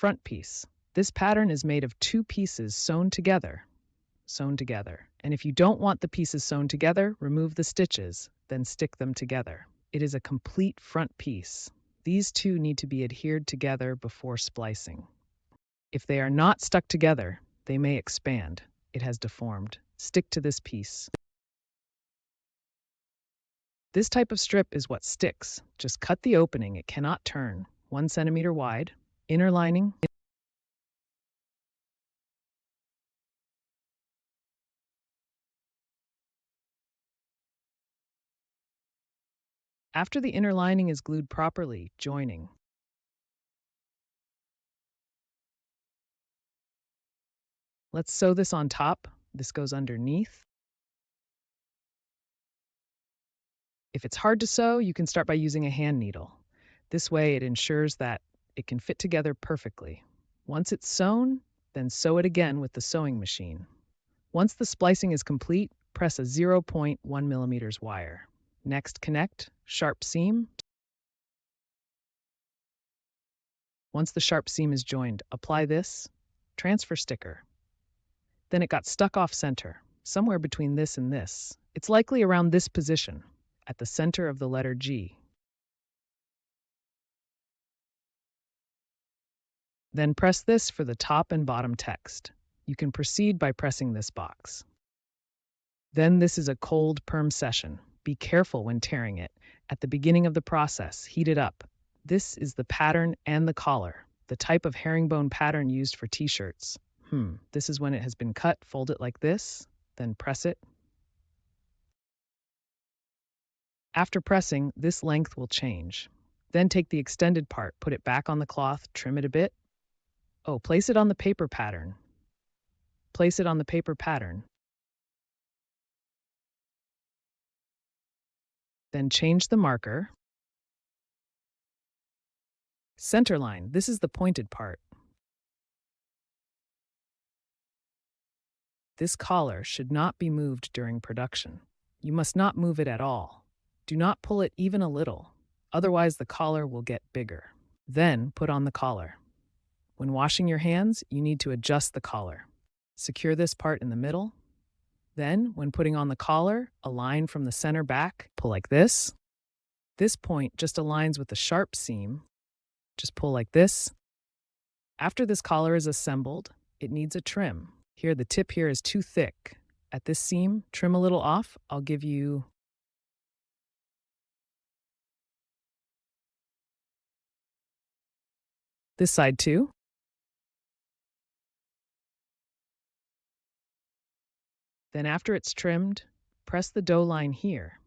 front piece. This pattern is made of two pieces sewn together. And if you don't want the pieces sewn together, remove the stitches, then stick them together. It is a complete front piece. These two need to be adhered together before splicing. If they are not stuck together, they may expand. It has deformed. Stick to this piece. This type of strip is what sticks. Just cut the opening. It cannot turn. 1 centimeter wide. Inner lining. After the inner lining is glued properly, joining. Let's sew this on top. This goes underneath. If it's hard to sew, you can start by using a hand needle. This way it ensures that it can fit together perfectly. Once it's sewn, then sew it again with the sewing machine. Once the splicing is complete, press a 0.1 millimeters wire. Next, connect sharp seam. Once the sharp seam is joined, apply this transfer sticker. Then it got stuck off center, somewhere between this and this. It's likely around this position, at the center of the letter G. Then press this for the top and bottom text. You can proceed by pressing this box. Then this is a cold perm session. Be careful when tearing it. At the beginning of the process, heat it up. This is the pattern and the collar, the type of herringbone pattern used for t-shirts. This is when it has been cut. Fold it like this, then press it. After pressing, this length will change. Then take the extended part, put it back on the cloth, trim it a bit. Place it on the paper pattern. Place it on the paper pattern. Then change the marker. Center line, this is the pointed part. This collar should not be moved during production. You must not move it at all. Do not pull it even a little, otherwise the collar will get bigger. Then put on the collar. When washing your hands, you need to adjust the collar. Secure this part in the middle. Then, when putting on the collar, align from the center back. Pull like this. This point just aligns with the sharp seam. Just pull like this. After this collar is assembled, it needs a trim. Here, the tip here is too thick. At this seam, trim a little off. I'll give you this side too. Then after it's trimmed, press the dough line here.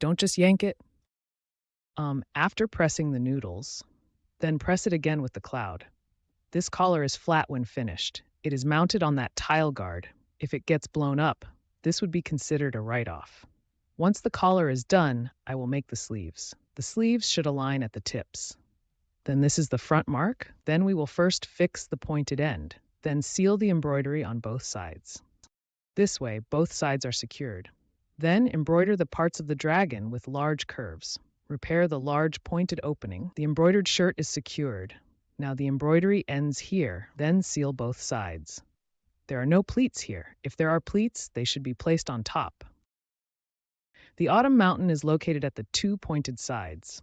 Don't just yank it. After pressing the noodles, then press it again with the cloud. This collar is flat when finished. It is mounted on that tile guard. If it gets blown up, this would be considered a write-off. Once the collar is done, I will make the sleeves. The sleeves should align at the tips. Then this is the front mark. Then we will first fix the pointed end. Then seal the embroidery on both sides. This way, both sides are secured. Then embroider the parts of the dragon with large curves. Repair the large pointed opening. The embroidered shirt is secured. Now the embroidery ends here. Then seal both sides. There are no pleats here. If there are pleats, they should be placed on top. The autumn mountain is located at the two pointed sides.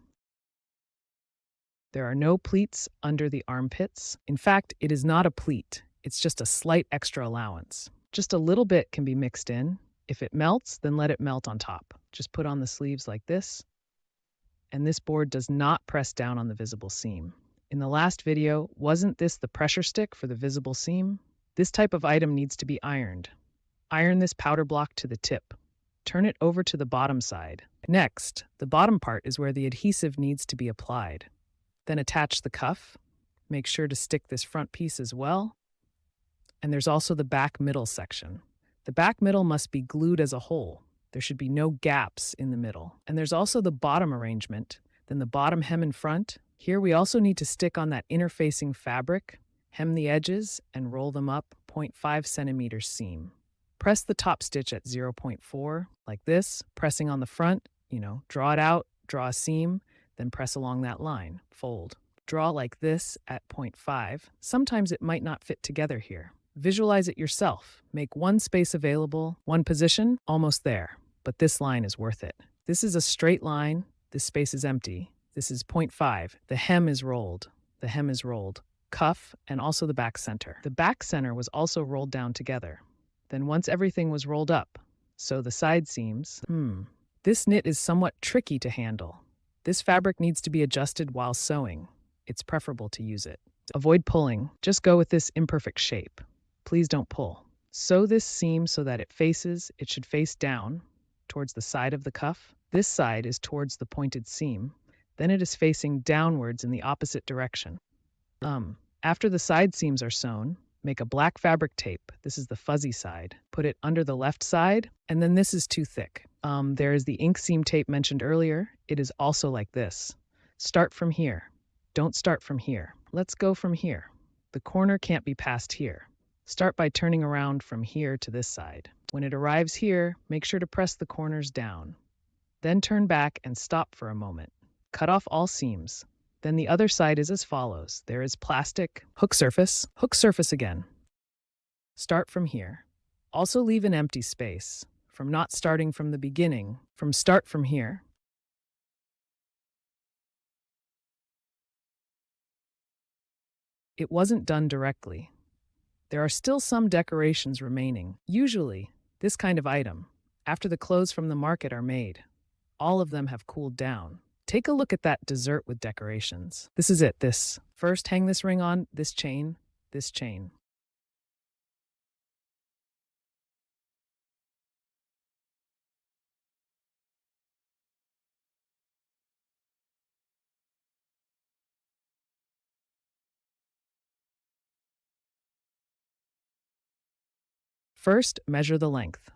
There are no pleats under the armpits. In fact, it is not a pleat. It's just a slight extra allowance. Just a little bit can be mixed in. If it melts, then let it melt on top. Just put on the sleeves like this. And this board does not press down on the visible seam. In the last video, wasn't this the pressure stick for the visible seam? This type of item needs to be ironed. Iron this powder block to the tip. Turn it over to the bottom side. Next, the bottom part is where the adhesive needs to be applied. Then attach the cuff. Make sure to stick this front piece as well. And there's also the back middle section. The back middle must be glued as a whole. There should be no gaps in the middle. And there's also the bottom arrangement, then the bottom hem in front. Here we also need to stick on that interfacing fabric, hem the edges, and roll them up 0.5 centimeters seam. Press the top stitch at 0.4, like this, pressing on the front, draw it out, draw a seam, then press along that line, fold. Draw like this at point 5. Sometimes it might not fit together here. Visualize it yourself. Make one space available, one position, almost there. But this line is worth it. This is a straight line. This space is empty. This is point 5. The hem is rolled. The hem is rolled. Cuff and also the back center. The back center was also rolled down together. Then once everything was rolled up, so the side seams, this knit is somewhat tricky to handle. This fabric needs to be adjusted while sewing. It's preferable to use it. Avoid pulling. Just go with this imperfect shape. Please don't pull. Sew this seam so that it should face down towards the side of the cuff. This side is towards the pointed seam. Then it is facing downwards in the opposite direction. After the side seams are sewn, make a black fabric tape. This is the fuzzy side. Put it under the left side, and then this is too thick. There is the ink seam tape mentioned earlier. It is also like this. Start from here. Don't start from here. Let's go from here. The corner can't be passed here. Start by turning around from here to this side. When it arrives here, make sure to press the corners down. Then turn back and stop for a moment. Cut off all seams. Then the other side is as follows. There is plastic, hook surface again. Start from here. Also leave an empty space from not starting from the beginning, start from here. It wasn't done directly. There are still some decorations remaining. Usually, this kind of item, after the clothes from the market are made, all of them have cooled down. Take a look at that dessert with decorations. This is it, this. First, hang this ring on, this chain, this chain. First, measure the length.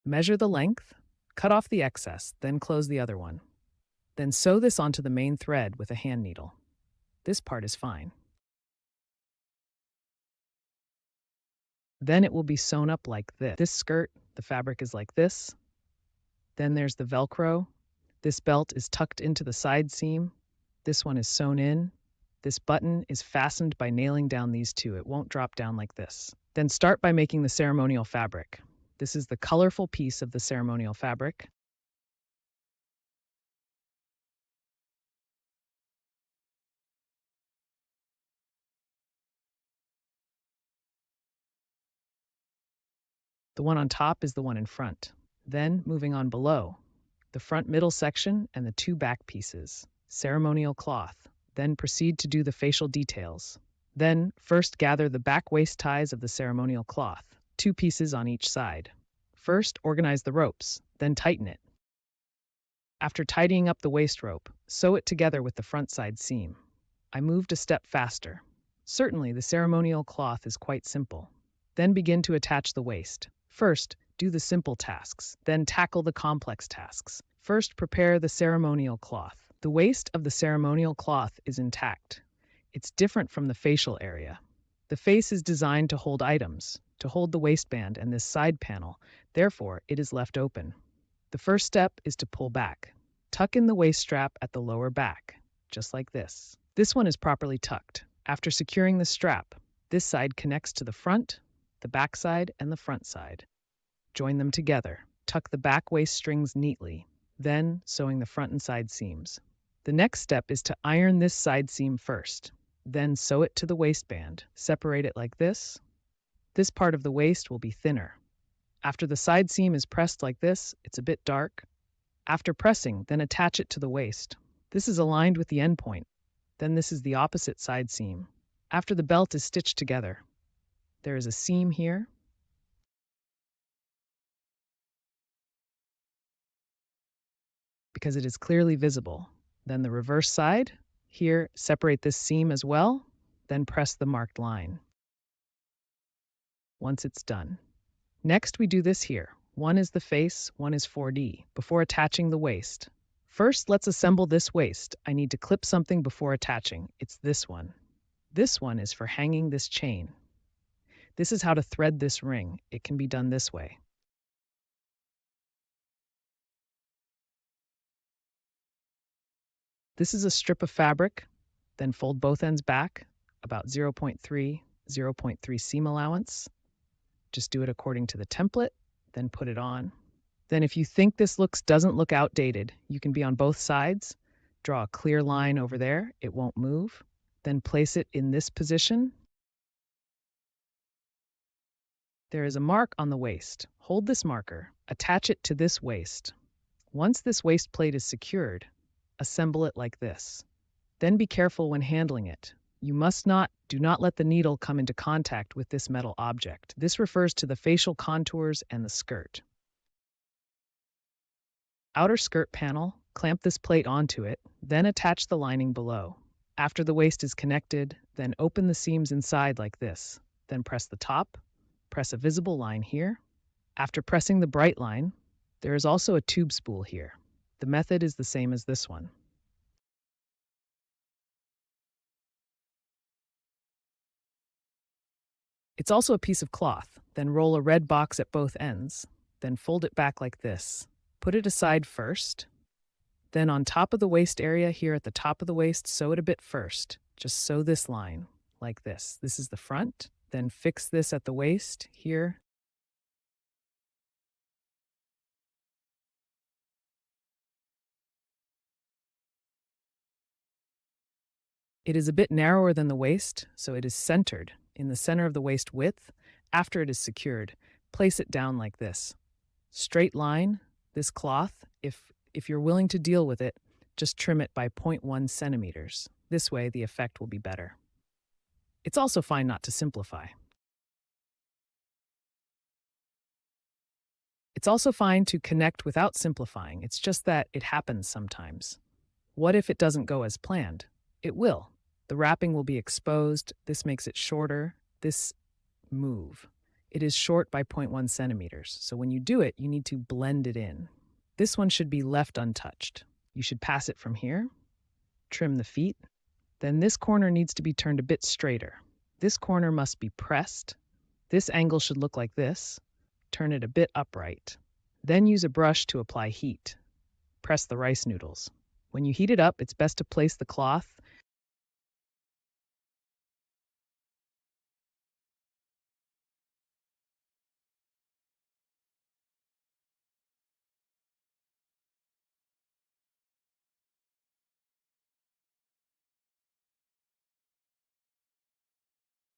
Measure the length, cut off the excess, then close the other one. Then sew this onto the main thread with a hand needle. This part is fine. Then it will be sewn up like this. This skirt, the fabric is like this. Then there's the Velcro. This belt is tucked into the side seam. This one is sewn in. This button is fastened by nailing down these two. It won't drop down like this. Then start by making the ceremonial fabric. This is the colorful piece of the ceremonial fabric. The one on top is the one in front. Then, moving on below, the front middle section and the two back pieces, ceremonial cloth. Then proceed to do the facial details. Then, first gather the back waist ties of the ceremonial cloth, 2 pieces on each side. First, organize the ropes, then tighten it. After tidying up the waist rope, sew it together with the front side seam. I moved a step faster. Certainly, the ceremonial cloth is quite simple. Then begin to attach the waist. First, do the simple tasks, then tackle the complex tasks. First, prepare the ceremonial cloth. The waist of the ceremonial cloth is intact. It's different from the facial area. The face is designed to hold items, to hold the waistband and this side panel. Therefore, it is left open. The first step is to pull back. Tuck in the waist strap at the lower back, just like this. This one is properly tucked. After securing the strap, this side connects to the front, the back side, and the front side. Join them together. Tuck the back waist strings neatly, then sewing the front and side seams. The next step is to iron this side seam first, then sew it to the waistband. Separate it like this. This part of the waist will be thinner. After the side seam is pressed like this, it's a bit dark. After pressing, then attach it to the waist. This is aligned with the end point. Then this is the opposite side seam. After the belt is stitched together, there is a seam here. Because it is clearly visible. Then the reverse side. Here, separate this seam as well, then press the marked line. Once it's done. Next, we do this here. One is the face, one is 4D, before attaching the waist. First, let's assemble this waist. I need to clip something before attaching. It's this one. This one is for hanging this chain. This is how to thread this ring. It can be done this way. This is a strip of fabric. Then fold both ends back, about 0.3 seam allowance. Just do it according to the template, then put it on. Then if you think this doesn't look outdated, you can be on both sides. Draw a clear line over there, it won't move. Then place it in this position. There is a mark on the waist. Hold this marker, attach it to this waist. Once this waist plate is secured, assemble it like this. Then be careful when handling it. Do not let the needle come into contact with this metal object. This refers to the facial contours and the skirt. Outer skirt panel, clamp this plate onto it, then attach the lining below. After the waist is connected, then open the seams inside like this. Then press the top, press a visible line here. After pressing the bright line, there is also a tube spool here. The method is the same as this one. It's also a piece of cloth. Then roll a red box at both ends. Then fold it back like this. Put it aside first. Then on top of the waist area here at the top of the waist, sew it a bit first. Just sew this line like this. This is the front. Then fix this at the waist here. It is a bit narrower than the waist, so it is centered in the center of the waist width. After it is secured, place it down like this. Straight line, this cloth, if you're willing to deal with it, just trim it by 0.1 centimeters. This way, the effect will be better. It's also fine not to simplify. It's also fine to connect without simplifying. It's just that it happens sometimes. What if it doesn't go as planned? It will. The wrapping will be exposed. This makes it shorter. This move. It is short by 0.1 centimeters. So when you do it, you need to blend it in. This one should be left untouched. You should pass it from here, trim the feet. Then this corner needs to be turned a bit straighter. This corner must be pressed. This angle should look like this. Turn it a bit upright. Then use a brush to apply heat. Press the rice noodles. When you heat it up, it's best to place the cloth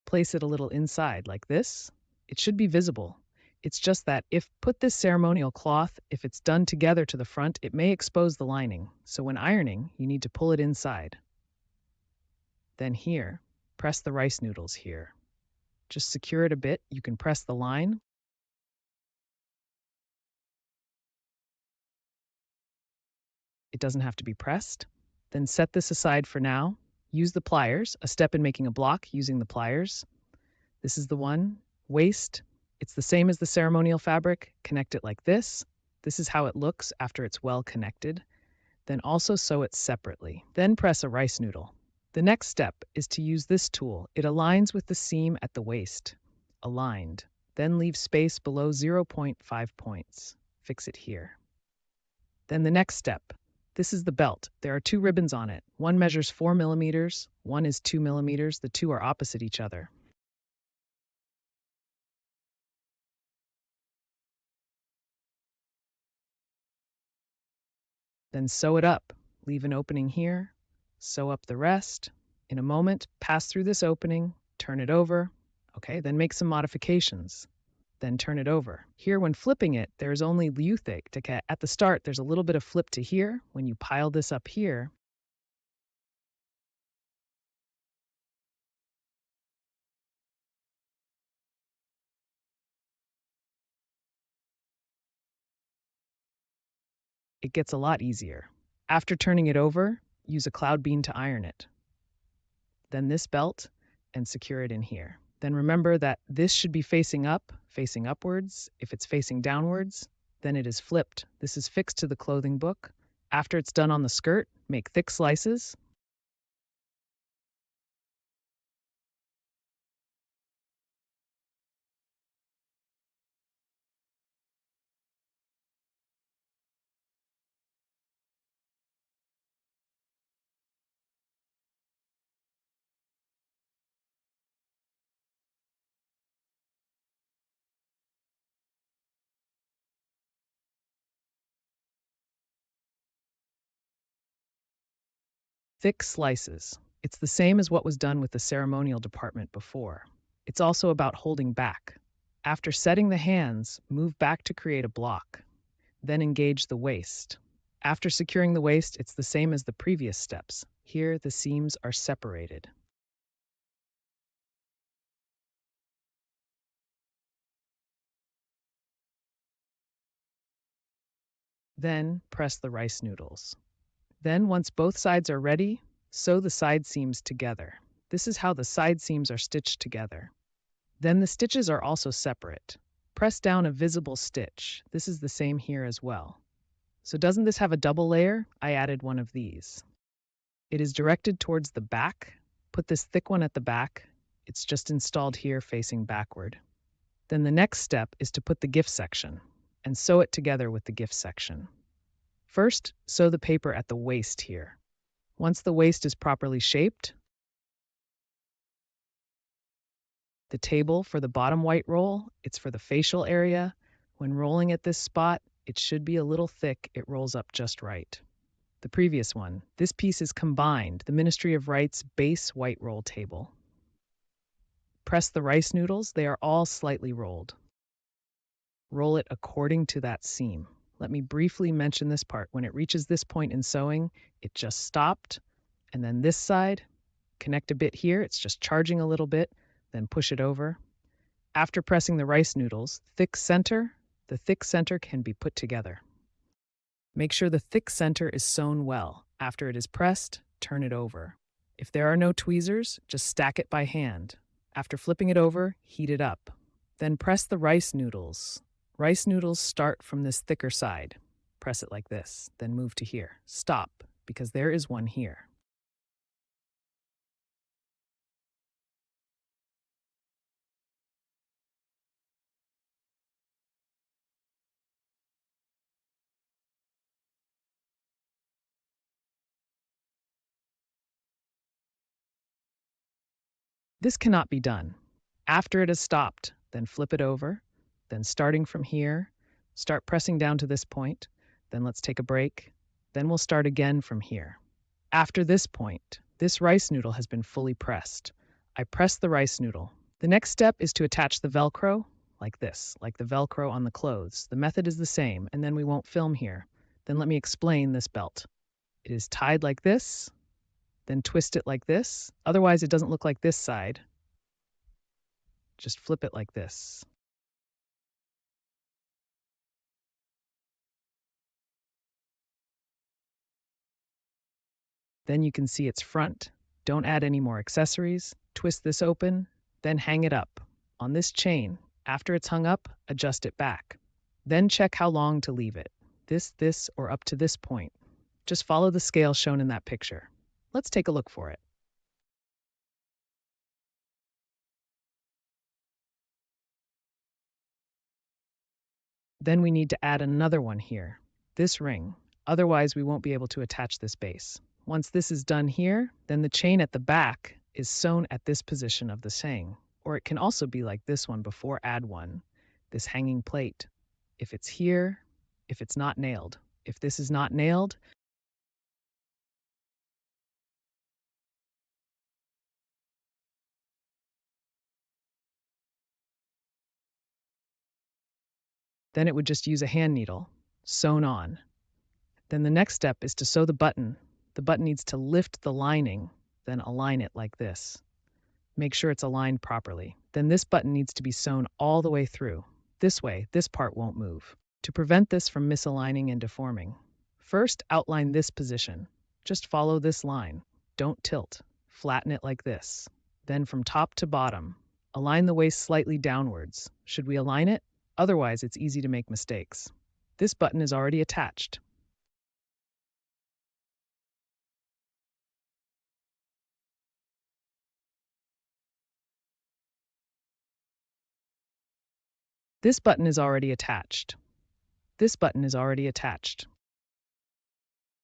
place it a little inside like this. It should be visible. It's just that put this ceremonial cloth, if it's done together to the front, it may expose the lining. So when ironing, you need to pull it inside. Then here, press the rice noodles here. Just secure it a bit. You can press the line. It doesn't have to be pressed. Then set this aside for now. Use the pliers, a step in making a block using the pliers. This is the one. Waist. It's the same as the ceremonial fabric. Connect it like this. This is how it looks after it's well connected. Then also sew it separately. Then press a rice noodle. The next step is to use this tool. It aligns with the seam at the waist. Aligned. Then leave space below 0.5 points. Fix it here. Then the next step. This is the belt. There are two ribbons on it. One measures 4 millimeters, one is 2 millimeters. The two are opposite each other. Then sew it up. Leave an opening here. Sew up the rest. In a moment, pass through this opening, turn it over. Okay, then make some modifications. Then turn it over. Here, when flipping it, there's only at the start, there's a little bit of flip to here. When you pile this up here, it gets a lot easier. After turning it over, use a cloud bean to iron it. Then this belt, and secure it in here. Then remember that this should be facing up, facing upwards. If it's facing downwards, then it is flipped. This is fixed to the clothing book. After it's done on the skirt, make thick slices. Thick slices. It's the same as what was done with the ceremonial department before. It's also about holding back. After setting the hands, move back to create a block. Then engage the waist. After securing the waist, it's the same as the previous steps. Here, the seams are separated. Then, press the rice noodles. Then, once both sides are ready, sew the side seams together. This is how the side seams are stitched together. Then the stitches are also separate. Press down a visible stitch. This is the same here as well. So doesn't this have a double layer? I added one of these. It is directed towards the back. Put this thick one at the back. It's just installed here facing backward. Then the next step is to put the gift section and sew it together with the gift section. First, sew the paper at the waist here. Once the waist is properly shaped, the table for the bottom white roll, it's for the facial area. When rolling at this spot, it should be a little thick. It rolls up just right. The previous one, this piece is combined, the Ministry of Rights base white roll table. Press the rice noodles. They are all slightly rolled. Roll it according to that seam. Let me briefly mention this part. When it reaches this point in sewing, it just stopped. And then this side, connect a bit here. It's just charging a little bit, then push it over. After pressing the rice noodles, the thick center can be put together. Make sure the thick center is sewn well. After it is pressed, turn it over. If there are no tweezers, just stack it by hand. After flipping it over, heat it up. Then press the rice noodles. Rice noodles start from this thicker side. Press it like this, then move to here. Stop, because there is one here. This cannot be done. After it has stopped, then flip it over, then starting from here, start pressing down to this point, then let's take a break, then we'll start again from here. After this point, this rice noodle has been fully pressed. I press the rice noodle. The next step is to attach the Velcro, like this, like the Velcro on the clothes. The method is the same, and then we won't film here. Then let me explain this belt. It is tied like this, then twist it like this. Otherwise, it doesn't look like this side. Just flip it like this. Then you can see its front. Don't add any more accessories. Twist this open, then hang it up. On this chain, after it's hung up, adjust it back. Then check how long to leave it. This, or up to this point. Just follow the scale shown in that picture. Let's take a look for it. Then we need to add another one here, this ring. Otherwise, we won't be able to attach this base. Once this is done here, then the chain at the back is sewn at this position of the saying. Or it can also be like this one before add one, this hanging plate. If it's here, if it's not nailed. If this is not nailed, then it would just use a hand needle, sewn on. Then the next step is to sew the button. The button needs to lift the lining, then align it like this. Make sure it's aligned properly. Then this button needs to be sewn all the way through. This way, this part won't move. To prevent this from misaligning and deforming, first outline this position. Just follow this line. Don't tilt. Flatten it like this. Then from top to bottom, align the waist slightly downwards. Should we align it? Otherwise, it's easy to make mistakes. This button is already attached. This button is already attached. This button is already attached.